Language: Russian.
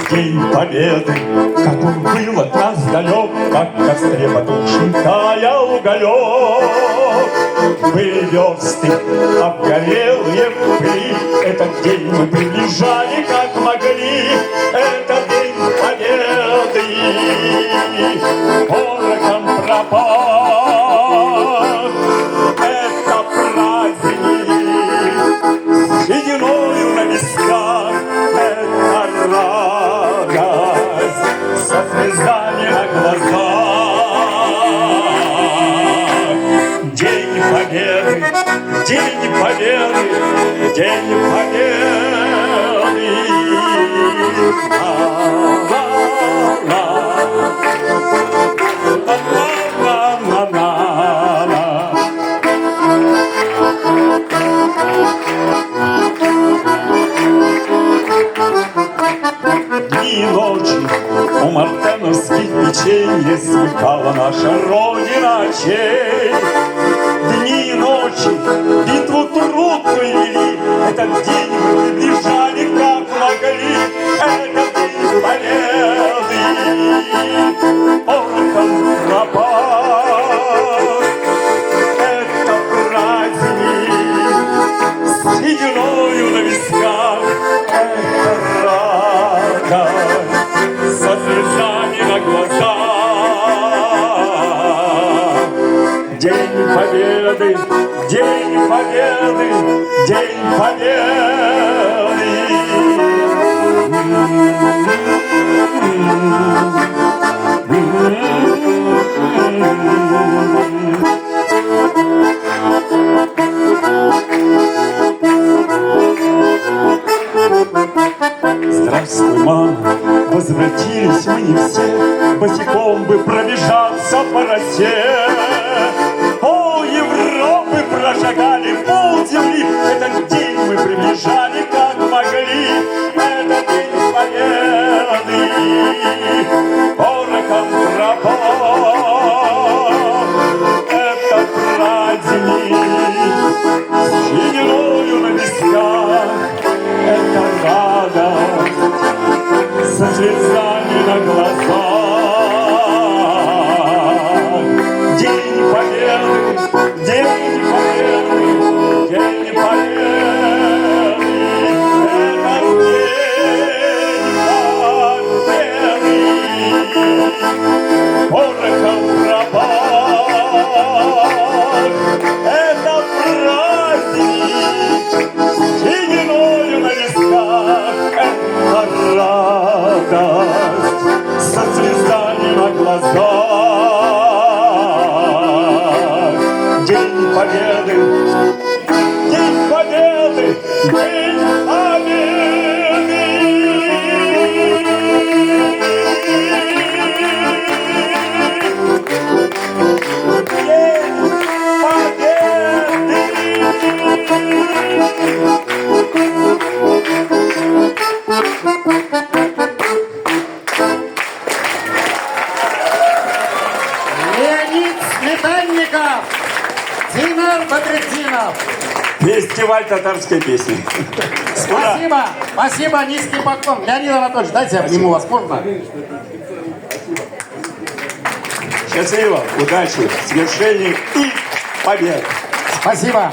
День Победы, как он был от нас далек, как в костре потухший таял уголек. Были версты, обгорелые в пыли, этот день мы приближали, как могли. Это день Победы, порохом пропах. Это праздник с сединою на висках. Это радость со слезами на глазах. День Победы, День Победы, День Победы. Дни и ночи у мартеновских печей не смыкала наша Родина очей. Дни и ночи битву трудную вели, этот день мы приближали, как могли. Это день Победы, порохом пропах. Это праздник с сединою на висках. Это радость со слезами на глазах. День Победы, День Победы, День Победы. Здравствуй, мама, возвратились мы не все, босиком бы пробежаться по росе. Пол Европы прошагали, пол земли, этот день мы приближали, как могли. Это день Победы, порохом пропах. Это праздник с сединою на висках. Это радость со слезами на глазах. День Победы, День Победы, День Победы. Это день Победы, порохом пропах. Это праздник с сединою на висках. Это радость со слезами на глазах. День Победы, День Победы, День Победы. Леонид Сметанников, Динар Бадриддинов. Фестиваль татарской песни. Спасибо, спасибо, низкий поклон. Леонид Анатольевич, дайте я обниму вас, можно? Счастливо, удачи, свершений и побед. Спасибо.